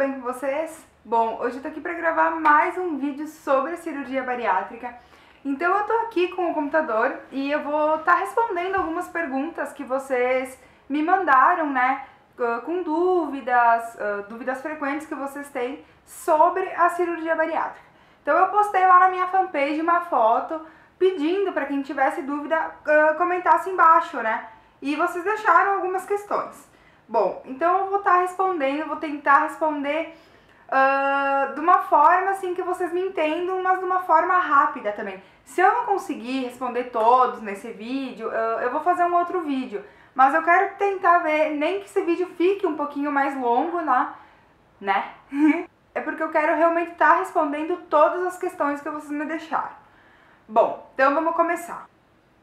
bem com vocês? Bom, hoje eu tô aqui pra gravar mais um vídeo sobre a cirurgia bariátrica. Então eu tô aqui com o computador e eu vou estar respondendo algumas perguntas que vocês me mandaram, né? Com dúvidas frequentes que vocês têm sobre a cirurgia bariátrica. Então eu postei lá na minha fanpage uma foto pedindo para quem tivesse dúvida comentasse embaixo, né? E vocês deixaram algumas questões. Bom, então eu vou estar respondendo, vou tentar responder de uma forma assim que vocês me entendam, mas de uma forma rápida também. Se eu não conseguir responder todos nesse vídeo, eu vou fazer um outro vídeo. Mas eu quero tentar ver, nem que esse vídeo fique um pouquinho mais longo, né? É porque eu quero realmente estar respondendo todas as questões que vocês me deixaram. Bom, então vamos começar.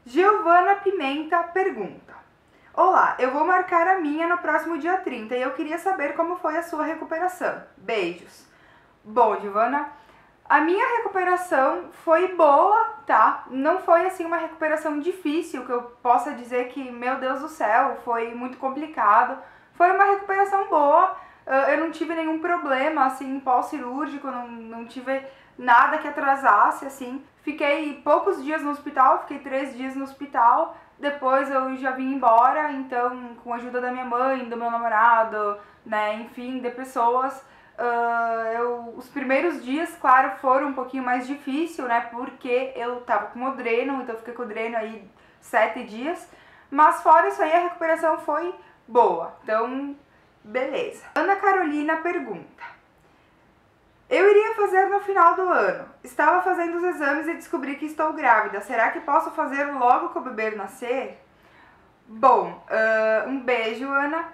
Giovana Pimenta pergunta: olá, eu vou marcar a minha no próximo dia 30 e eu queria saber como foi a sua recuperação. Beijos. Bom, Giovana, a minha recuperação foi boa, tá? Não foi assim uma recuperação difícil, que eu possa dizer que, meu Deus do céu, foi muito complicado. Foi uma recuperação boa, eu não tive nenhum problema, assim, pós-cirúrgico, não tive nada que atrasasse, assim. Fiquei poucos dias no hospital, fiquei 3 dias no hospital. Depois eu já vim embora, então com a ajuda da minha mãe, do meu namorado, né, enfim, de pessoas, os primeiros dias, claro, foram um pouquinho mais difícil, né, porque eu tava com o dreno, então eu fiquei com o dreno aí 7 dias, mas fora isso aí a recuperação foi boa, então beleza. Ana Carolina pergunta: eu iria fazer no final do ano. Estava fazendo os exames e descobri que estou grávida. Será que posso fazer logo que o bebê nascer? Bom, um beijo, Ana.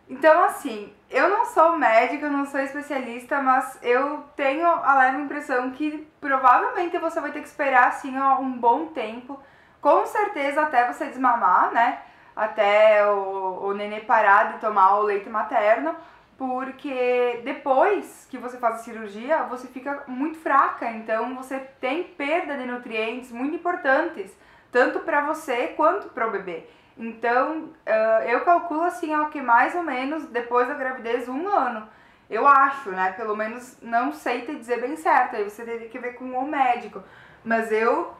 Então, assim, eu não sou médica, eu não sou especialista, mas eu tenho a leve impressão que provavelmente você vai ter que esperar, assim, um bom tempo. Com certeza até você desmamar, né? Até o nenê parar de tomar o leite materno. Porque depois que você faz a cirurgia, você fica muito fraca, então você tem perda de nutrientes muito importantes, tanto para você quanto para o bebê. Então, eu calculo assim, ó, que mais ou menos depois da gravidez, 1 ano. Eu acho, né? Pelo menos não sei te dizer bem certo, aí você teria que ver com o médico. Mas eu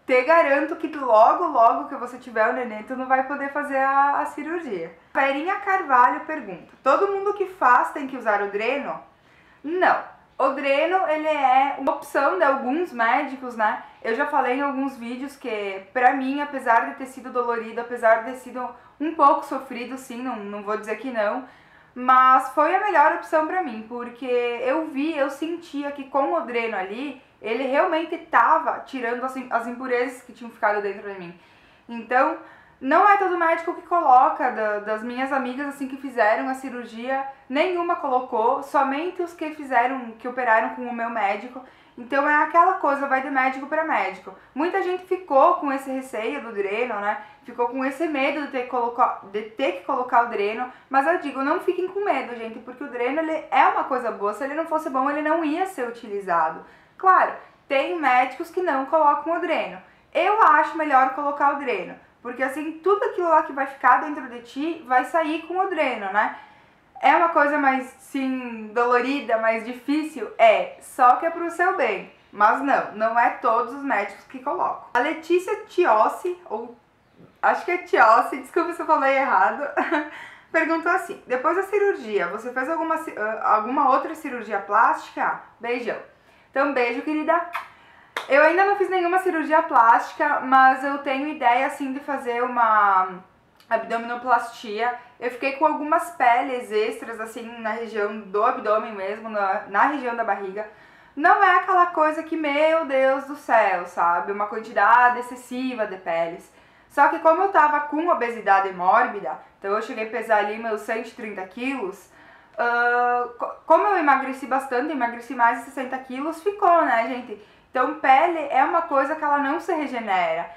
te garanto que logo que você tiver o neném, tu não vai poder fazer a cirurgia. Verinha Carvalho pergunta: todo mundo que faz tem que usar o dreno? Não. O dreno, ele é uma opção de alguns médicos, né? Eu já falei em alguns vídeos que, pra mim, apesar de ter sido dolorido, apesar de ter sido um pouco sofrido, sim, não vou dizer que não, mas foi a melhor opção pra mim, porque eu sentia que com o dreno ali, ele realmente estava tirando as impurezas que tinham ficado dentro de mim. Então, não é todo médico que coloca, das minhas amigas assim que fizeram a cirurgia, nenhuma colocou, somente os que que operaram com o meu médico. Então é aquela coisa, vai de médico para médico. Muita gente ficou com esse receio do dreno, né? Ficou com esse medo de ter que colocar o dreno. Mas eu digo, não fiquem com medo, gente, porque o dreno ele é uma coisa boa. Se ele não fosse bom, ele não ia ser utilizado. Claro, tem médicos que não colocam o dreno. Eu acho melhor colocar o dreno, porque assim, tudo aquilo lá que vai ficar dentro de ti vai sair com o dreno, né? É uma coisa mais, sim, dolorida, mais difícil? É, só que é pro seu bem. Mas não é todos os médicos que colocam. A Letícia Tiossi, ou acho que é Tiossi, desculpa se eu falei errado, perguntou assim: depois da cirurgia, você fez alguma outra cirurgia plástica? Beijão. Então, beijo, querida. Eu ainda não fiz nenhuma cirurgia plástica, mas eu tenho ideia, assim, de fazer uma abdominoplastia. Eu fiquei com algumas peles extras, assim, na região do abdômen mesmo, na região da barriga. Não é aquela coisa que, meu Deus do céu, sabe? Uma quantidade excessiva de peles. Só que como eu tava com obesidade mórbida, então eu cheguei a pesar ali meus 130 quilos, como eu emagreci bastante, emagreci mais de 60 quilos, ficou, né, gente? Então, pele é uma coisa que ela não se regenera.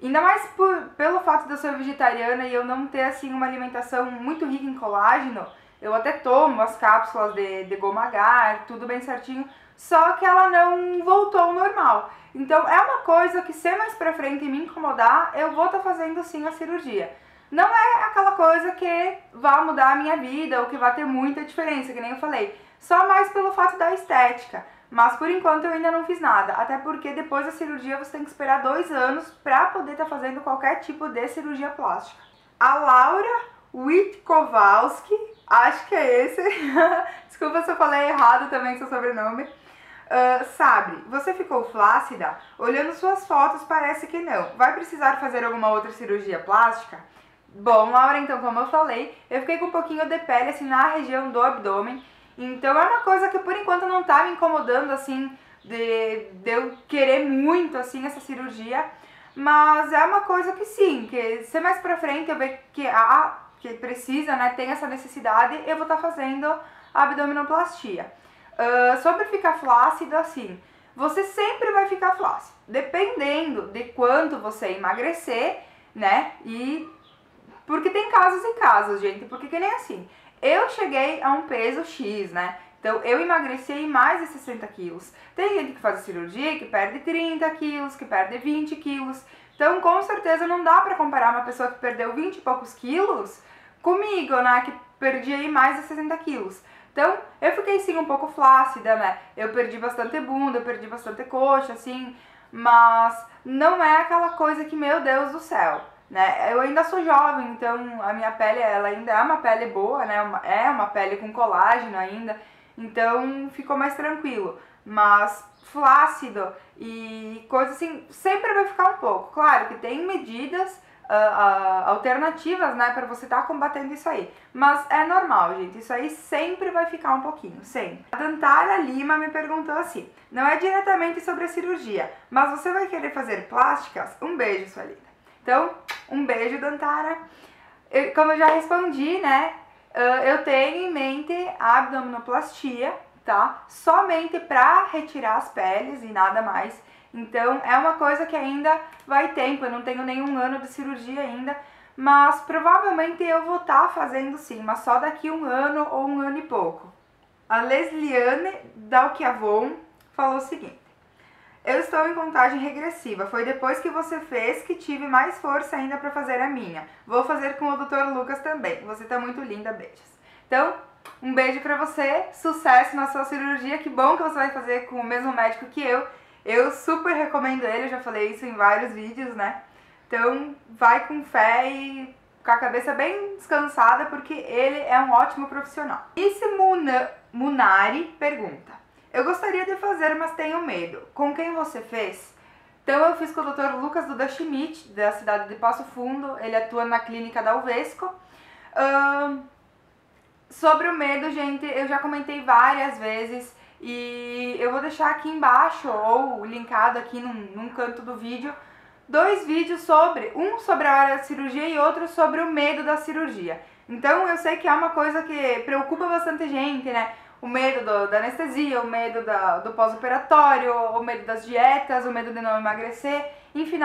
Ainda mais pelo fato de eu ser vegetariana e eu não ter, assim, uma alimentação muito rica em colágeno. Eu até tomo as cápsulas de Gomagar, tudo bem certinho, só que ela não voltou ao normal. Então, é uma coisa que, se mais pra frente me incomodar, eu vou estar fazendo, sim, a cirurgia. Não é aquela coisa que vai mudar a minha vida ou que vai ter muita diferença, que nem eu falei. só mais pelo fato da estética. Mas por enquanto eu ainda não fiz nada, até porque depois da cirurgia você tem que esperar 2 anos para poder estar fazendo qualquer tipo de cirurgia plástica. A Laura Witkowalski, acho que é esse, desculpa se eu falei errado também seu sobrenome. Sabe, você ficou flácida? Olhando suas fotos parece que não. Vai precisar fazer alguma outra cirurgia plástica? Bom, Laura, então, como eu falei, eu fiquei com um pouquinho de pele assim na região do abdômen. Então é uma coisa que por enquanto não tá me incomodando assim de eu querer muito assim essa cirurgia. Mas é uma coisa que sim, que se mais pra frente eu ver que precisa, né, tem essa necessidade, eu vou estar fazendo a abdominoplastia. Sobre ficar flácido, assim, você sempre vai ficar flácido, dependendo de quanto você emagrecer, né, e porque tem casos e casos, gente, porque que nem assim, eu cheguei a um peso X, né, então eu emagreci mais de 60 quilos, tem gente que faz a cirurgia que perde 30 quilos, que perde 20 quilos, então com certeza não dá pra comparar uma pessoa que perdeu 20 e poucos quilos comigo, né, que perdi aí mais de 60 quilos. Então, eu fiquei sim um pouco flácida, né? Eu perdi bastante bunda, eu perdi bastante coxa, assim, mas não é aquela coisa que, meu Deus do céu, né? Eu ainda sou jovem, então a minha pele, ela ainda é uma pele boa, né? É uma pele com colágeno ainda, então ficou mais tranquilo. Mas flácido e coisa assim, sempre vai ficar um pouco. Claro que tem medidas alternativas, né, para você estar combatendo isso aí. Mas é normal, gente, isso aí sempre vai ficar um pouquinho, sempre. A Dantara Lima me perguntou assim, não é diretamente sobre a cirurgia, mas você vai querer fazer plásticas? Um beijo, sua linda. Então, um beijo, Dantara. Como eu já respondi, né, eu tenho em mente a abdominoplastia, tá? Somente para retirar as peles e nada mais. Então é uma coisa que ainda vai tempo, eu não tenho nenhum ano de cirurgia ainda, mas provavelmente eu vou estar fazendo sim, mas só daqui 1 ano ou 1 ano e pouco. A Lesliane Dalquiavon falou o seguinte, eu estou em contagem regressiva, foi depois que você fez que tive mais força ainda para fazer a minha. Vou fazer com o Dr. Lucas também, você tá muito linda, beijos. Então, um beijo pra você, sucesso na sua cirurgia, que bom que você vai fazer com o mesmo médico que eu. Eu super recomendo ele, eu já falei isso em vários vídeos, né? Então, vai com fé e com a cabeça bem descansada, porque ele é um ótimo profissional. Isse Munari pergunta, eu gostaria de fazer, mas tenho medo. Com quem você fez? Então, eu fiz com o Dr. Lucas Duda Schmidt, da cidade de Passo Fundo, ele atua na clínica da Uvesco. Sobre o medo, gente, eu já comentei várias vezes e eu vou deixar aqui embaixo ou linkado aqui num canto do vídeo 2 vídeos sobre, um sobre a hora da cirurgia e outro sobre o medo da cirurgia. Então eu sei que é uma coisa que preocupa bastante gente, né? O medo da anestesia, o medo do pós-operatório, o medo das dietas, o medo de não emagrecer, enfim,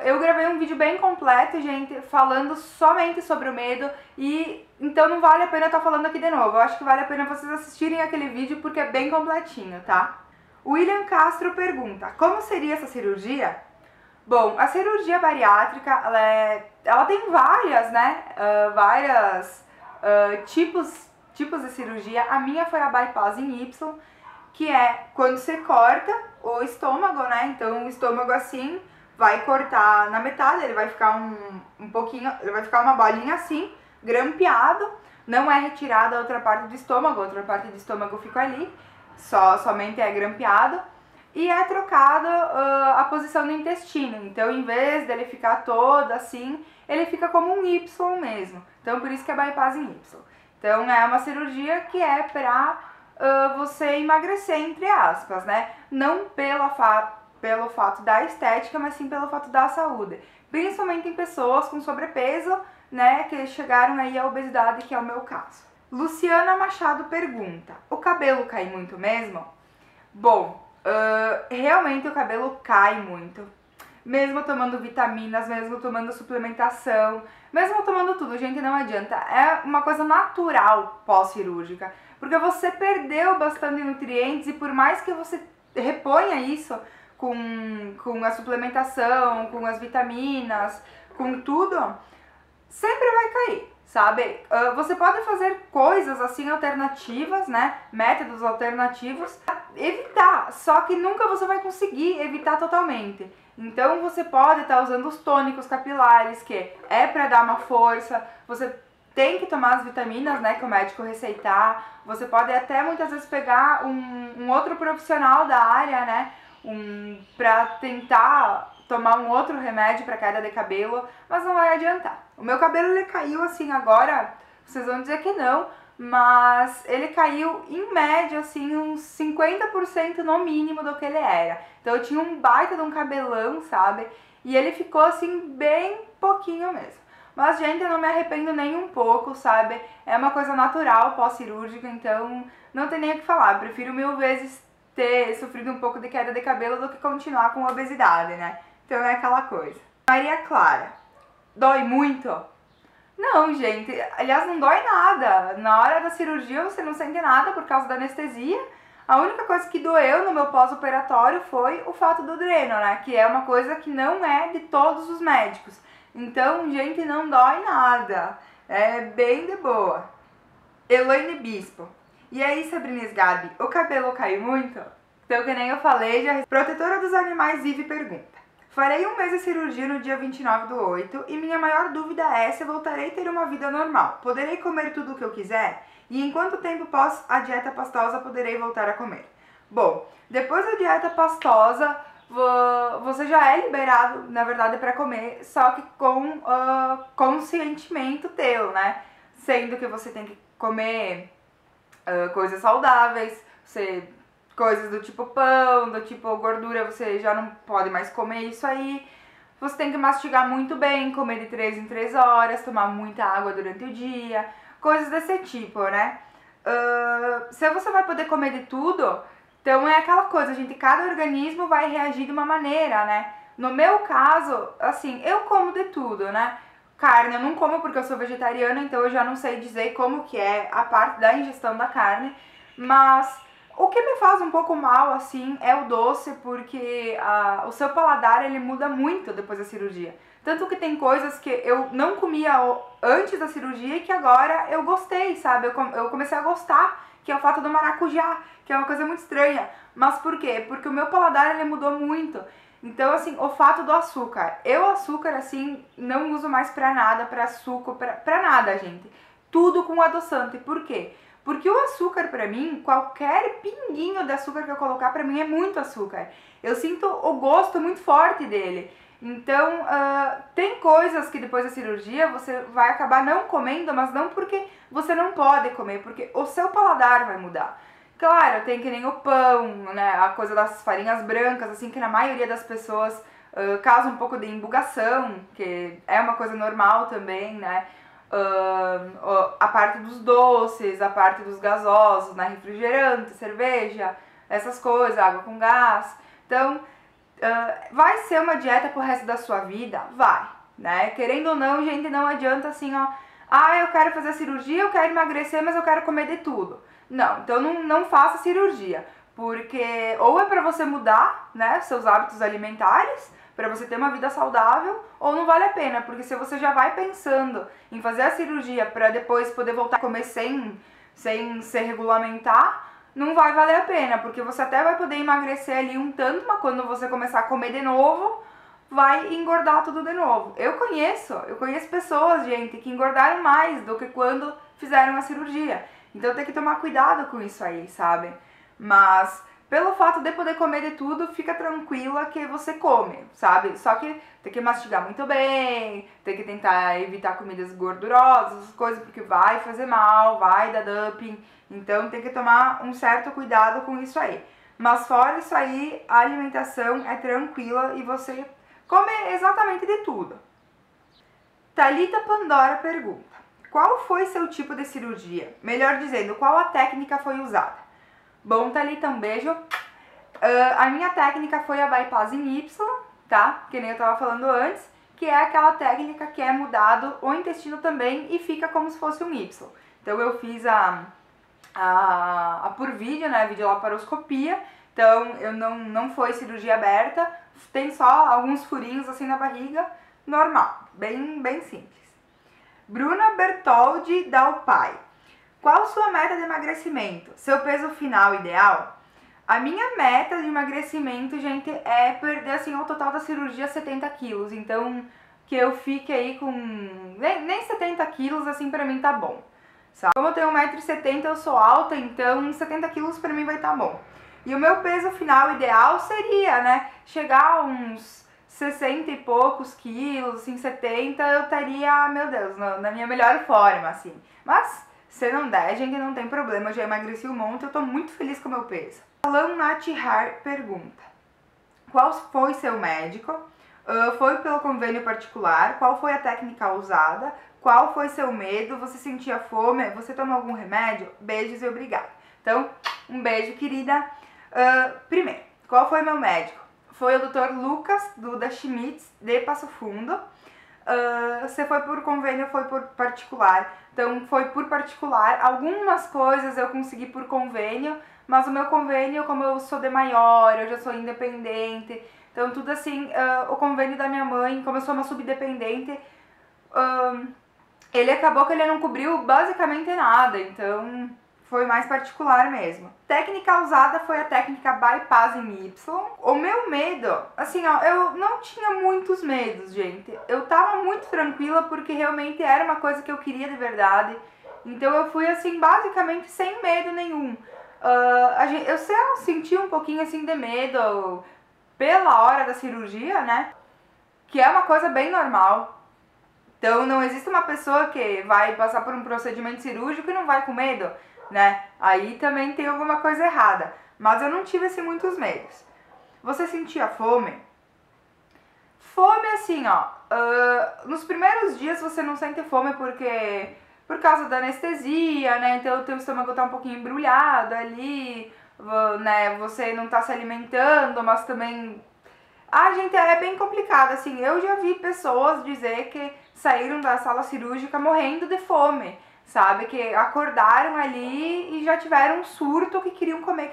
eu gravei um vídeo bem completo, gente, falando somente sobre o medo e então não vale a pena eu estar falando aqui de novo. Eu acho que vale a pena vocês assistirem aquele vídeo porque é bem completinho, tá? O William Castro pergunta, como seria essa cirurgia? Bom, a cirurgia bariátrica, ela tem várias, né, tipos de cirurgia. A minha foi a bypass em Y, que é quando você corta o estômago, né, então o estômago assim vai cortar na metade, ele vai ficar um pouquinho, ele vai ficar uma bolinha assim, grampeado, não é retirada a outra parte do estômago, a outra parte do estômago fica ali, somente é grampeado, e é trocado a posição do intestino, então em vez dele ficar todo assim, ele fica como um Y mesmo, então por isso que é bypass em Y. Então é uma cirurgia que é pra você emagrecer, entre aspas, né, não pelo fato da estética, mas sim pelo fato da saúde. Principalmente em pessoas com sobrepeso, né, que chegaram aí à obesidade, que é o meu caso. Luciana Machado pergunta, o cabelo cai muito mesmo? Bom, realmente o cabelo cai muito. Mesmo tomando vitaminas, mesmo tomando suplementação, mesmo tomando tudo, gente, não adianta. É uma coisa natural pós-cirúrgica, porque você perdeu bastante nutrientes e por mais que você reponha isso com a suplementação, com as vitaminas, com tudo, sempre vai cair. sabe? Você pode fazer coisas assim alternativas, né? Métodos alternativos, evitar, só que nunca você vai conseguir evitar totalmente. Então você pode estar usando os tônicos capilares, que é para dar uma força, você tem que tomar as vitaminas, né, que o médico receitar. Você pode até muitas vezes pegar um outro profissional da área, né, pra tentar tomar um outro remédio para queda de cabelo, mas não vai adiantar. O meu cabelo ele caiu assim agora, vocês vão dizer que não, mas ele caiu em média assim uns 50% no mínimo do que ele era. Então eu tinha um baita de um cabelão, sabe? E ele ficou assim bem pouquinho mesmo. Mas, gente, eu não me arrependo nem um pouco, sabe? É uma coisa natural pós-cirúrgica, então não tem nem o que falar. Prefiro 1000 vezes ter sofrido um pouco de queda de cabelo do que continuar com obesidade, né? Então é aquela coisa. Maria Clara, dói muito? Não, gente, aliás, não dói nada. Na hora da cirurgia você não sente nada por causa da anestesia. A única coisa que doeu no meu pós-operatório foi o fato do dreno, né? Que é uma coisa que não é de todos os médicos. Então, gente, não dói nada. É bem de boa. Elaine Bispo. E aí, Sabrina Gabi, o cabelo caiu muito? Então, que nem eu falei, já... Protetora dos Animais Ive pergunta. Farei um mês de cirurgia no dia 29/8 e minha maior dúvida é se voltarei a ter uma vida normal. Poderei comer tudo o que eu quiser? E em quanto tempo pós a dieta pastosa poderei voltar a comer? Bom, depois da dieta pastosa, você já é liberado, na verdade, para comer, só que com consentimento teu, né? Sendo que você tem que comer coisas saudáveis, coisas do tipo pão, do tipo gordura, você já não pode mais comer isso aí. Você tem que mastigar muito bem, comer de 3 em 3 horas, tomar muita água durante o dia, coisas desse tipo, né? Se você vai poder comer de tudo, então é aquela coisa, gente, cada organismo vai reagir de uma maneira, né? No meu caso, assim, eu como de tudo, né? Carne eu não como porque eu sou vegetariana, então eu já não sei dizer como que é a parte da ingestão da carne, mas o que me faz um pouco mal, assim, é o doce, porque o seu paladar, ele muda muito depois da cirurgia. Tanto que tem coisas que eu não comia antes da cirurgia e que agora eu gostei, sabe? Eu comecei a gostar, que é o fato do maracujá, que é uma coisa muito estranha. Mas por quê? Porque o meu paladar, ele mudou muito. Então, assim, o fato do açúcar. Eu, açúcar, assim, não uso mais pra nada, pra suco, pra nada, gente. Tudo com adoçante. Por quê? Porque o açúcar, pra mim, qualquer pinguinho de açúcar que eu colocar, pra mim é muito açúcar. Eu sinto o gosto muito forte dele. Então, tem coisas que depois da cirurgia você vai acabar não comendo, mas não porque você não pode comer, porque o seu paladar vai mudar. Claro, tem que nem o pão, né, a coisa das farinhas brancas, assim, que na maioria das pessoas causa um pouco de embugação, que é uma coisa normal também, né. A parte dos doces, a parte dos gasosos, né, refrigerante, cerveja, essas coisas, água com gás. Então, vai ser uma dieta pro resto da sua vida? Vai, né? Querendo ou não, gente, não adianta assim, ó, eu quero fazer cirurgia, eu quero emagrecer, mas eu quero comer de tudo. Não, então não faça cirurgia, porque ou é pra você mudar, né, seus hábitos alimentares, pra você ter uma vida saudável, ou não vale a pena, porque se você já vai pensando em fazer a cirurgia pra depois poder voltar a comer sem se regulamentar, não vai valer a pena, porque você até vai poder emagrecer ali um tanto, mas quando você começar a comer de novo, vai engordar tudo de novo. Eu conheço pessoas, gente, que engordaram mais do que quando fizeram a cirurgia. Então tem que tomar cuidado com isso aí, sabe? Mas pelo fato de poder comer de tudo, fica tranquila que você come, sabe? Só que tem que mastigar muito bem, tem que tentar evitar comidas gordurosas, essas coisas, porque vai fazer mal, vai dar dumping. Então tem que tomar um certo cuidado com isso aí. Mas fora isso aí, a alimentação é tranquila e você come exatamente de tudo. Thalita Pandora pergunta: qual foi seu tipo de cirurgia? Melhor dizendo, qual a técnica foi usada? Bom, Thalita, um beijo. A minha técnica foi a bypass em Y, tá? Que nem eu tava falando antes, que é aquela técnica que é mudado o intestino também e fica como se fosse um Y. Então eu fiz por vídeo, né, videolaparoscopia, então eu não foi cirurgia aberta, tem só alguns furinhos assim na barriga, normal, bem simples. Bruna Bertoldi Dalpai. Qual sua meta de emagrecimento? Seu peso final ideal? A minha meta de emagrecimento, gente, é perder, assim, ao total da cirurgia 70 quilos. Então, que eu fique aí com... Nem 70 quilos, assim, pra mim tá bom. Sabe? Como eu tenho 1,70 m, eu sou alta, então 70 quilos pra mim vai tá bom. E o meu peso final ideal seria, né, chegar a uns 60 e poucos quilos, assim, 70, eu estaria, meu Deus, na minha melhor forma, assim. Mas, se não der, gente, não tem problema, eu já emagreci um monte, eu tô muito feliz com o meu peso. Alan Natihar pergunta: qual foi seu médico? Foi pelo convênio particular? Qual foi a técnica usada? Qual foi seu medo? Você sentia fome? Você tomou algum remédio? Beijos e obrigada. Então, um beijo, querida. Primeiro, qual foi meu médico? Foi o Dr. Lucas Duda Schmitz, de Passo Fundo. Você foi por convênio ou foi por particular? Então, foi por particular. Algumas coisas eu consegui por convênio, mas o meu convênio, como eu sou de maior, eu já sou independente, então tudo assim, o convênio da minha mãe, como eu sou uma subdependente, ele acabou que ele não cobriu basicamente nada, então foi mais particular mesmo. Técnica usada foi a técnica Bypass em Y. O meu medo, assim, ó, eu não tinha muitos medos, gente. Eu tava muito tranquila porque realmente era uma coisa que eu queria de verdade. Então eu fui, assim, basicamente sem medo nenhum. Eu só senti um pouquinho, assim, de medo pela hora da cirurgia, né? Que é uma coisa bem normal. Então não existe uma pessoa que vai passar por um procedimento cirúrgico e não vai com medo, né? Aí também tem alguma coisa errada. Mas eu não tive, assim, muitos medos. Você sentia fome? Fome, assim, ó, nos primeiros dias você não sente fome por causa da anestesia, né? Então o teu estômago tá um pouquinho embrulhado ali, né? Você não tá se alimentando, mas também... gente, é bem complicado, assim. Eu já vi pessoas dizer que saíram da sala cirúrgica morrendo de fome, sabe? Que acordaram ali e já tiveram um surto que queriam comer.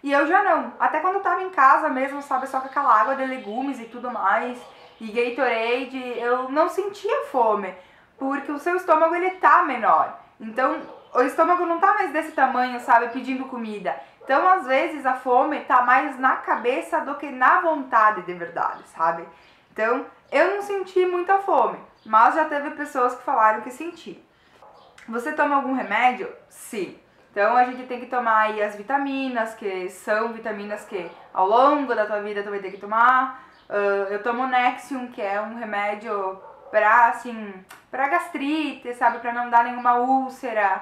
E eu já não. Até quando eu tava em casa mesmo, sabe? Só com aquela água de legumes e tudo mais, e Gatorade, eu não sentia fome, porque o seu estômago, ele tá menor. Então, o estômago não tá mais desse tamanho, sabe? Pedindo comida. Então, às vezes, a fome tá mais na cabeça do que na vontade de verdade, sabe? Então, eu não senti muita fome, mas já teve pessoas que falaram que senti. Você toma algum remédio? Sim. Então, a gente tem que tomar aí as vitaminas, que são vitaminas que ao longo da tua vida tu vai ter que tomar. Eu tomo Nexium, que é um remédio pra gastrite, sabe? Pra não dar nenhuma úlcera,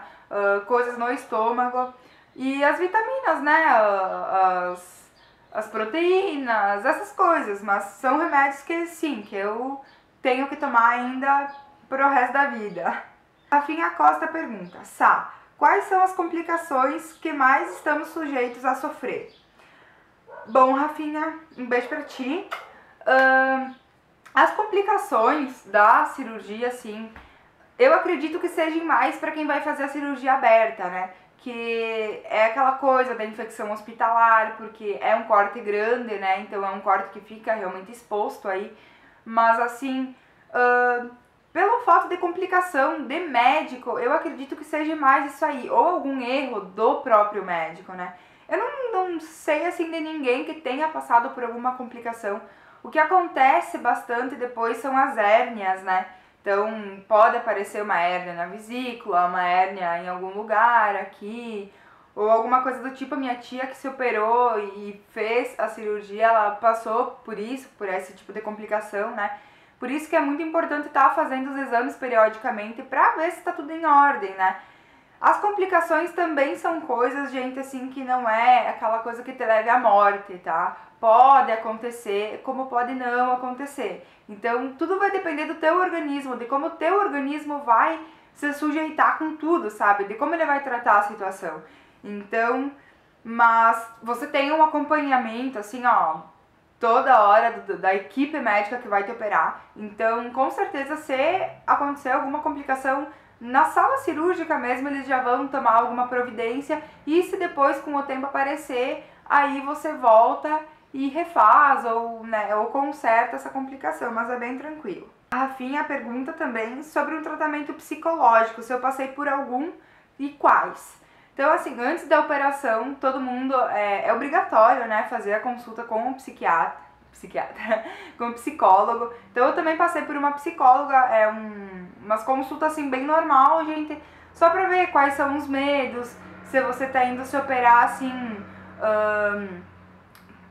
coisas no estômago. E as vitaminas, né? As proteínas, essas coisas. Mas são remédios que sim, que eu tenho que tomar ainda pro resto da vida. Rafinha Costa pergunta: Sá, quais são as complicações que mais estamos sujeitos a sofrer? Bom, Rafinha, um beijo pra ti. As complicações da cirurgia, assim, eu acredito que sejam mais para quem vai fazer a cirurgia aberta, né? Que é aquela coisa da infecção hospitalar, porque é um corte grande, né? Então é um corte que fica realmente exposto aí. Mas assim, pelo fato de complicação de médico, eu acredito que seja mais isso aí, ou algum erro do próprio médico, né? Eu não sei, assim, de ninguém que tenha passado por alguma complicação. O que acontece bastante depois são as hérnias, né? Então, pode aparecer uma hérnia na vesícula, uma hérnia em algum lugar aqui, ou alguma coisa do tipo. A minha tia que se operou e fez a cirurgia, ela passou por isso, por esse tipo de complicação, né? Por isso que é muito importante estar fazendo os exames periodicamente pra ver se tá tudo em ordem, né? As complicações também são coisas, gente, assim, que não é aquela coisa que te leve à morte, tá? Pode acontecer, como pode não acontecer. Então, tudo vai depender do teu organismo, de como o teu organismo vai se sujeitar com tudo, sabe? De como ele vai tratar a situação. Então, mas você tem um acompanhamento, assim, ó, toda hora da equipe médica que vai te operar. Então, com certeza, se acontecer alguma complicação na sala cirúrgica mesmo, eles já vão tomar alguma providência. E se depois, com o tempo, aparecer, aí você volta e refaz ou, né, ou conserta essa complicação, mas é bem tranquilo. A Rafinha pergunta também sobre um tratamento psicológico, se eu passei por algum e quais. Então, assim, antes da operação, todo mundo é obrigatório, né, fazer a consulta com um psiquiatra, com um psicólogo. Então, eu também passei por uma psicóloga, umas consultas assim bem normal, gente, só pra ver quais são os medos, se você tá indo se operar assim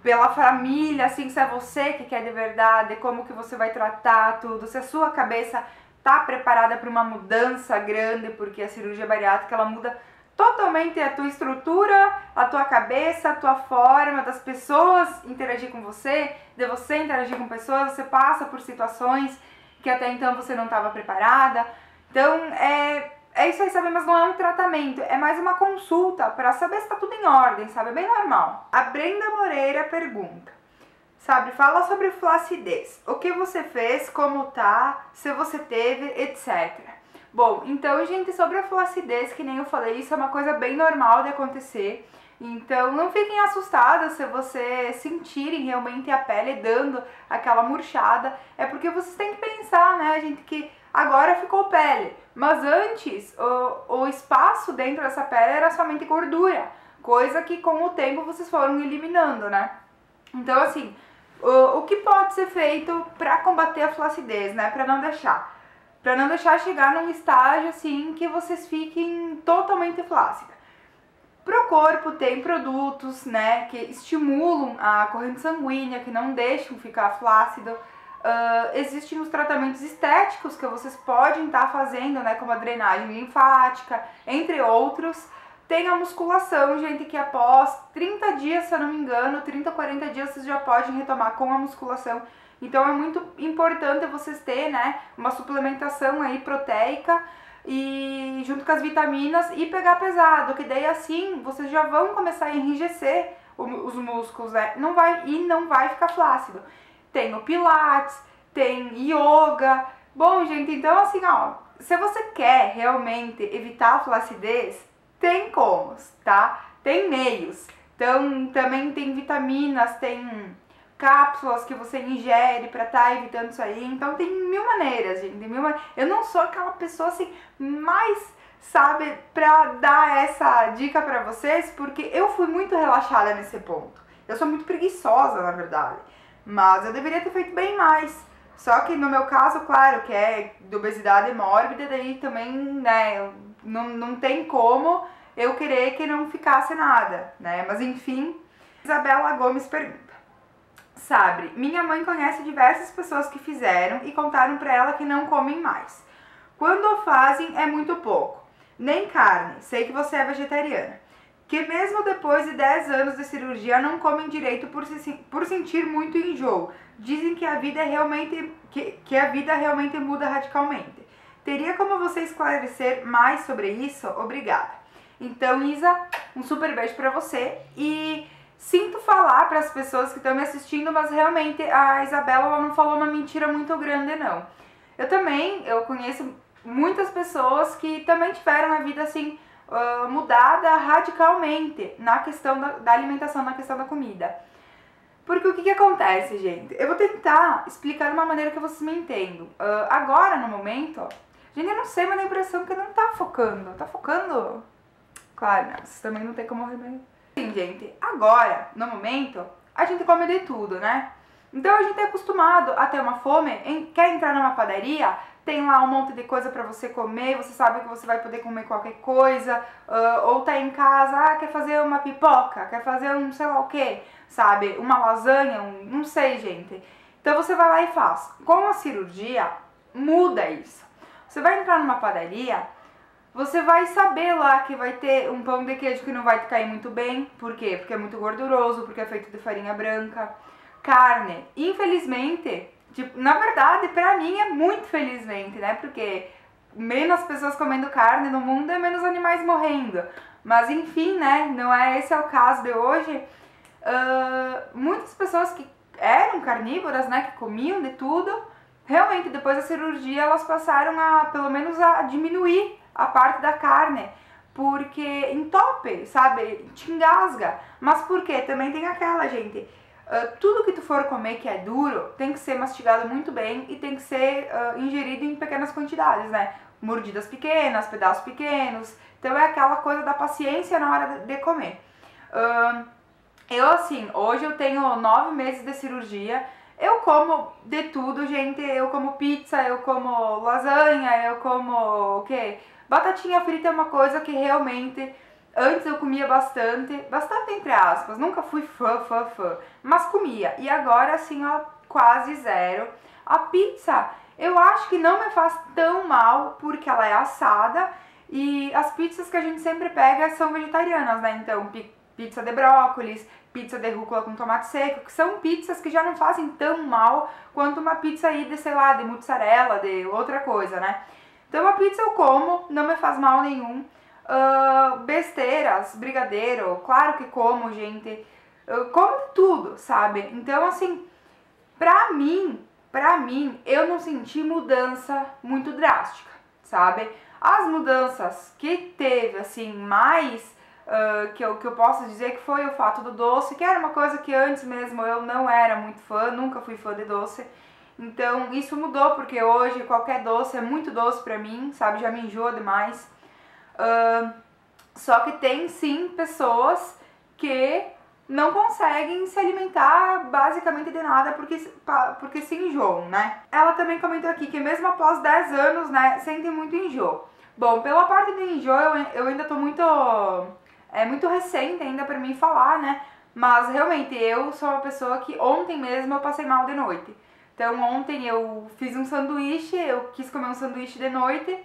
pela família, assim, se é você que quer de verdade, como que você vai tratar tudo, se a sua cabeça tá preparada para uma mudança grande, porque a cirurgia bariátrica ela muda totalmente a tua estrutura, a tua cabeça, a tua forma das pessoas interagir com você, de você interagir com pessoas, você passa por situações que até então você não estava preparada. Então, é isso aí, sabe? Mas não é um tratamento, é mais uma consulta para saber se tá tudo em ordem, sabe? É bem normal. A Brenda Moreira pergunta, sabe? Fala sobre flacidez. O que você fez, como tá, se você teve, etc. Bom, então, gente, sobre a flacidez, que nem eu falei, isso é uma coisa bem normal de acontecer. Então, não fiquem assustadas se vocês sentirem realmente a pele dando aquela murchada. É porque vocês têm que pensar, né, gente, que agora ficou pele. Mas antes, o espaço dentro dessa pele era somente gordura. Coisa que com o tempo vocês foram eliminando, né? Então, assim, o que pode ser feito para combater a flacidez, né? Para não deixar chegar num estágio assim que vocês fiquem totalmente flácida. Pro corpo tem produtos, né, que estimulam a corrente sanguínea, que não deixam ficar flácido. Existem os tratamentos estéticos que vocês podem estar fazendo, né, como a drenagem linfática, entre outros. Tem a musculação, gente, que após 30 dias, se eu não me engano, 30, 40 dias vocês já podem retomar com a musculação. Então é muito importante vocês terem, né, uma suplementação aí proteica e junto com as vitaminas e pegar pesado, que daí assim vocês já vão começar a enrijecer os músculos, né? Não vai ficar flácido. Tem o pilates, tem yoga. Bom, gente, então assim, ó, se você quer realmente evitar a flacidez, tem como, tá? Tem meios. Então, também tem vitaminas, tem cápsulas que você ingere pra estar evitando isso aí. Então, tem mil maneiras, gente. Eu não sou aquela pessoa, assim, mais, sabe, pra dar essa dica pra vocês, porque eu fui muito relaxada nesse ponto. Eu sou muito preguiçosa, na verdade. Mas eu deveria ter feito bem mais. Só que no meu caso, claro, que é de obesidade mórbida, daí também, né, não tem como eu querer que não ficasse nada, né? Mas enfim, Isabela Gomes pergunta, sabe, minha mãe conhece diversas pessoas que fizeram e contaram pra ela que não comem mais. Quando fazem é muito pouco, nem carne, sei que você é vegetariana. Que mesmo depois de 10 anos de cirurgia não comem direito por sentir muito enjoo. Dizem que a vida realmente muda radicalmente. Teria como você esclarecer mais sobre isso? Obrigada. Então, Isa, um super beijo pra você. E sinto falar para as pessoas que estão me assistindo, mas realmente a Isabela ela não falou uma mentira muito grande, não. Eu conheço muitas pessoas que também tiveram a vida assim mudada radicalmente na questão da alimentação, na questão da comida. Porque o que acontece, gente? Eu vou tentar explicar de uma maneira que vocês me entendam. Agora, no momento, gente, eu não sei, mas a impressão que não tá focando. Tá focando? Claro, não, vocês também não tem como remédio. Sim, gente, agora, no momento, a gente come de tudo, né? Então a gente é acostumado a ter uma fome, quer entrar numa padaria, tem lá um monte de coisa pra você comer, você sabe que você vai poder comer qualquer coisa, ou tá em casa, quer fazer uma pipoca, quer fazer um sei lá o que, sabe, uma lasanha, não sei, gente. Então você vai lá e faz. Com a cirurgia, muda isso. Você vai entrar numa padaria, você vai saber lá que vai ter um pão de queijo que não vai te cair muito bem. Por quê? Porque é muito gorduroso, porque é feito de farinha branca. Carne, infelizmente, tipo, na verdade, pra mim é muito felizmente, né? Porque menos pessoas comendo carne no mundo é menos animais morrendo. Mas enfim, né? Não é esse é o caso de hoje. Muitas pessoas que eram carnívoras, né? Que comiam de tudo, realmente depois da cirurgia elas passaram a, pelo menos, a diminuir a parte da carne. Porque entope, sabe? Te engasga. Mas por quê? Também tem aquela, gente... tudo que tu for comer que é duro tem que ser mastigado muito bem e tem que ser ingerido em pequenas quantidades, né? Mordidas pequenas, pedaços pequenos. Então é aquela coisa da paciência na hora de comer. Eu, assim, hoje eu tenho 9 meses de cirurgia. Eu como de tudo, gente. Eu como pizza, eu como lasanha, eu como o quê? Batatinha frita é uma coisa que realmente antes eu comia bastante entre aspas. Nunca fui fã, mas comia. E agora, assim, ó, quase zero. A pizza, eu acho que não me faz tão mal porque ela é assada e as pizzas que a gente sempre pega são vegetarianas, né? Então, pizza de brócolis, pizza de rúcula com tomate seco, que são pizzas que já não fazem tão mal quanto uma pizza aí de, sei lá, de mussarela, de outra coisa, né? Então a pizza eu como, não me faz mal nenhum. Besteiras, brigadeiro, claro que como, gente. Eu como de tudo, sabe? Então, assim, pra mim, eu não senti mudança muito drástica, sabe? As mudanças que teve, assim, mais que eu posso dizer que foi o fato do doce, que era uma coisa que antes mesmo eu não era muito fã, nunca fui fã de doce. Então isso mudou, porque hoje qualquer doce é muito doce pra mim, sabe? Já me enjoa demais. Só que tem sim pessoas que não conseguem se alimentar basicamente de nada porque se enjoam, né? Ela também comentou aqui que mesmo após 10 anos, né, sentem muito enjoo. Bom, pela parte do enjoo, eu ainda tô muito... É muito recente ainda pra mim falar, né? Mas realmente eu sou uma pessoa que ontem mesmo eu passei mal de noite. Então ontem eu fiz um sanduíche, eu quis comer um sanduíche de noite,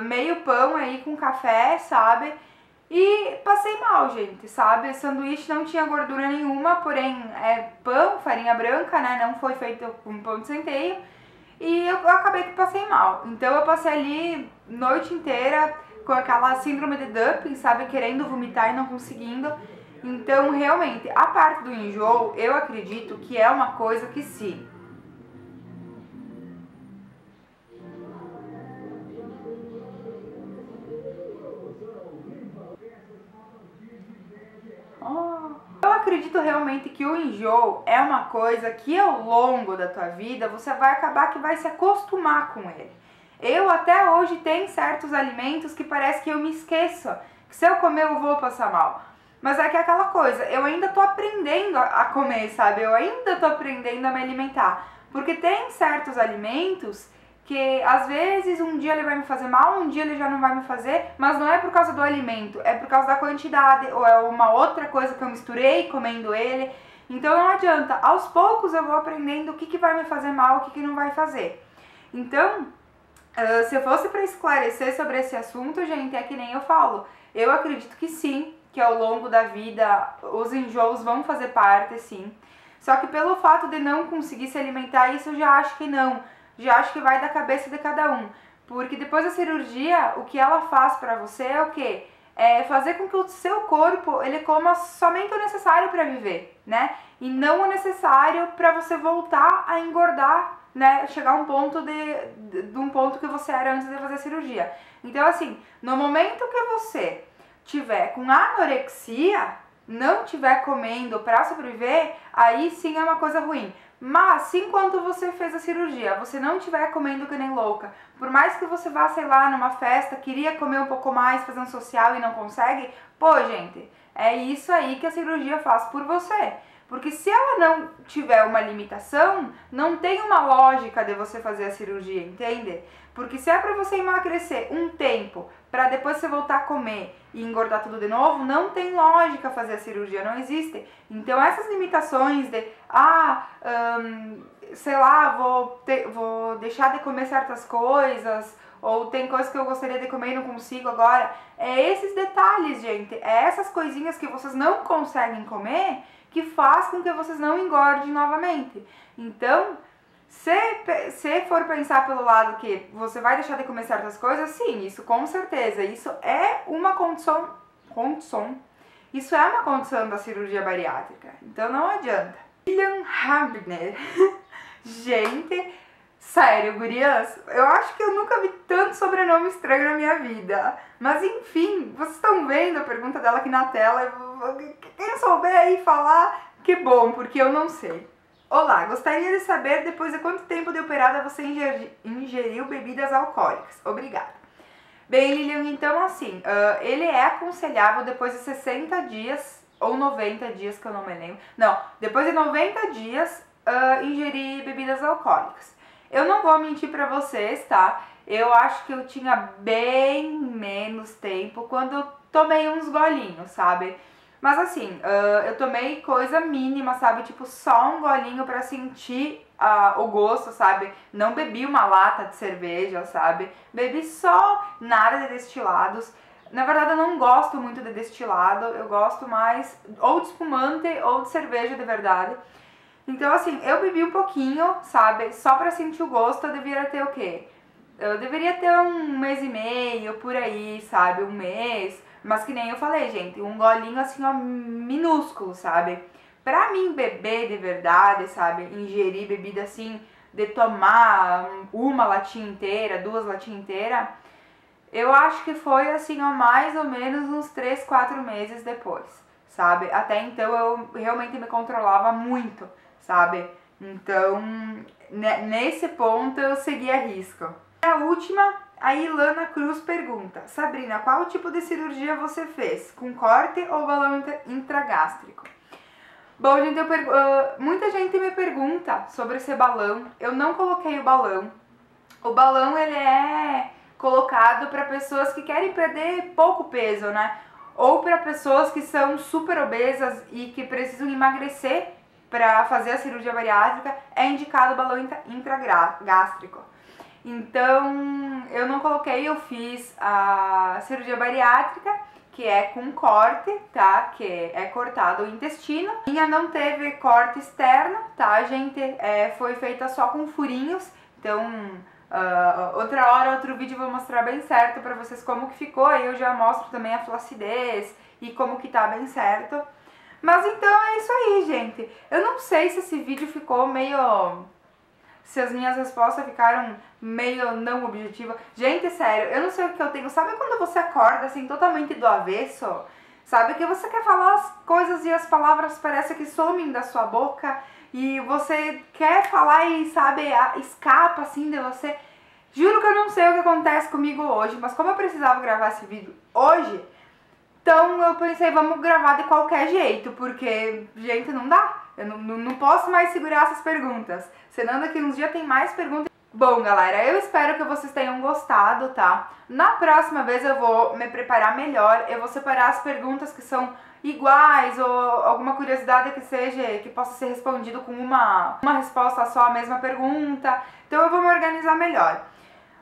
meio pão aí com café, sabe? E passei mal, gente, sabe? O sanduíche não tinha gordura nenhuma, porém é pão, farinha branca, né? Não foi feito com pão de centeio. E eu acabei que passei mal. Então eu passei ali noite inteira com aquela síndrome de dumping, sabe? Querendo vomitar e não conseguindo. Então, realmente, a parte do enjoo, eu acredito que é uma coisa que sim. Eu acredito realmente que o enjoo é uma coisa que ao longo da tua vida você vai acabar que vai se acostumar com ele. Eu até hoje tenho certos alimentos que parece que eu me esqueço, que se eu comer eu vou passar mal. Mas é que é aquela coisa, eu ainda tô aprendendo a comer, sabe? Eu ainda tô aprendendo a me alimentar. Porque tem certos alimentos que às vezes um dia ele vai me fazer mal, um dia ele já não vai me fazer, mas não é por causa do alimento, é por causa da quantidade, ou é uma outra coisa que eu misturei comendo ele. Então não adianta, aos poucos eu vou aprendendo o que vai me fazer mal, o que não vai fazer. Então, se eu fosse para esclarecer sobre esse assunto, gente, é que nem eu falo. Eu acredito que sim, que ao longo da vida os enjoos vão fazer parte, sim. Só que pelo fato de não conseguir se alimentar, isso eu já acho que não. Já acho que vai da cabeça de cada um. Porque depois da cirurgia, o que ela faz pra você é o quê? É fazer com que o seu corpo, ele coma somente o necessário para viver, né? E não o necessário para você voltar a engordar, né? Chegar a um ponto de um ponto que você era antes de fazer a cirurgia. Então, assim, no momento que você tiver com anorexia, não tiver comendo para sobreviver, aí sim é uma coisa ruim. Mas se enquanto você fez a cirurgia, você não estiver comendo que nem louca, por mais que você vá, sei lá, numa festa, queria comer um pouco mais, fazer um social e não consegue, pô, gente, é isso aí que a cirurgia faz por você. Porque se ela não tiver uma limitação, não tem uma lógica de você fazer a cirurgia, entende? Porque se é pra você emagrecer um tempo, pra depois você voltar a comer e engordar tudo de novo, não tem lógica fazer a cirurgia, não existe. Então essas limitações de, sei lá, vou deixar de comer certas coisas, ou tem coisas que eu gostaria de comer e não consigo agora, é esses detalhes, gente, é essas coisinhas que vocês não conseguem comer que faz com que vocês não engordem novamente. Então, se for pensar pelo lado que você vai deixar de comer certas coisas, sim, isso com certeza, isso é uma condição, isso é uma condição da cirurgia bariátrica, então não adianta. William Habner, gente, sério, gurias, eu acho que eu nunca vi tanto sobrenome estranho na minha vida, mas enfim, vocês estão vendo a pergunta dela aqui na tela, quem souber aí falar, Que bom, porque eu não sei. Olá, gostaria de saber depois de quanto tempo de operada você ingeriu bebidas alcoólicas. Obrigada. Bem, Lilian, então assim, ele é aconselhável depois de 60 dias ou 90 dias, que eu não me lembro. Não, depois de 90 dias ingerir bebidas alcoólicas. Eu não vou mentir pra vocês, tá? Eu acho que eu tinha bem menos tempo quando eu tomei uns golinhos, sabe? Mas assim, eu tomei coisa mínima, sabe? Tipo, só um golinho pra sentir o gosto, sabe? Não bebi uma lata de cerveja, sabe? Bebi só nada de destilados. Na verdade, eu não gosto muito de destilado. Eu gosto mais ou de espumante ou de cerveja de verdade. Então, assim, eu bebi um pouquinho, sabe? Só pra sentir o gosto. Eu deveria ter o quê? Eu deveria ter um mês e meio, por aí, sabe? Um mês. Mas que nem eu falei, gente, um golinho assim, ó, minúsculo, sabe? Pra mim beber de verdade, sabe? Ingerir bebida assim, de tomar uma latinha inteira, 2 latinhas inteiras, eu acho que foi assim, ó, mais ou menos uns 3, 4 meses depois, sabe? Até então eu realmente me controlava muito, sabe? Então, nesse ponto eu segui a risco. A última, a Ilana Cruz pergunta: Sabrina, qual tipo de cirurgia você fez? Com corte ou balão intragástrico? Bom, gente, muita gente me pergunta sobre esse balão. Eu não coloquei o balão. O balão, ele é colocado para pessoas que querem perder pouco peso, né? Ou para pessoas que são super obesas e que precisam emagrecer para fazer a cirurgia bariátrica, é indicado o balão intragástrico. Então, eu não coloquei, eu fiz a cirurgia bariátrica, que é com corte, tá? Que é cortado o intestino. Minha não teve corte externo, tá, gente? Foi feita só com furinhos. Então, outra hora, outro vídeo eu vou mostrar bem certo pra vocês como que ficou. Aí eu já mostro também a flacidez e como que tá bem certo. Mas então é isso aí, gente. Eu não sei se esse vídeo ficou meio... se as minhas respostas ficaram meio não objetivas. Gente, sério, eu não sei o que eu tenho. Sabe quando você acorda assim totalmente do avesso? Sabe que você quer falar as coisas e as palavras parecem que somem da sua boca e você quer falar e, sabe, escapa assim de você. Juro que eu não sei o que acontece comigo hoje, mas como eu precisava gravar esse vídeo hoje, então eu pensei, vamos gravar de qualquer jeito, porque, gente, não dá. Eu não posso mais segurar essas perguntas, senão daqui uns dias tem mais perguntas. Bom, galera, eu espero que vocês tenham gostado, tá? Na próxima vez eu vou me preparar melhor, eu vou separar as perguntas que são iguais ou alguma curiosidade que seja, que possa ser respondido com uma resposta só à mesma pergunta. Então eu vou me organizar melhor.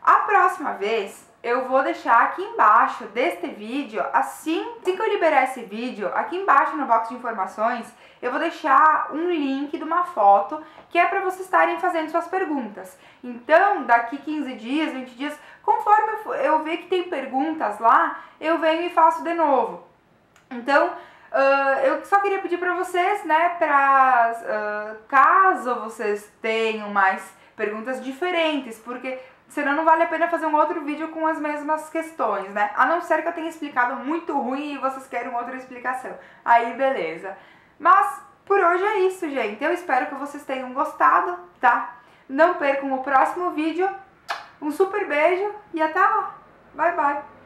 A próxima vez eu vou deixar aqui embaixo deste vídeo, assim que eu liberar esse vídeo, aqui embaixo no box de informações, eu vou deixar um link de uma foto que é para vocês estarem fazendo suas perguntas. Então, daqui 15 dias, 20 dias, conforme eu ver que tem perguntas lá, eu venho e faço de novo. Então, eu só queria pedir para vocês, né, caso vocês tenham mais perguntas diferentes, porque senão não vale a pena fazer um outro vídeo com as mesmas questões, né? A não ser que eu tenha explicado muito ruim e vocês querem outra explicação. Aí, beleza. Mas, por hoje é isso, gente. Eu espero que vocês tenham gostado, tá? Não percam o próximo vídeo. Um super beijo e até lá. Bye, bye.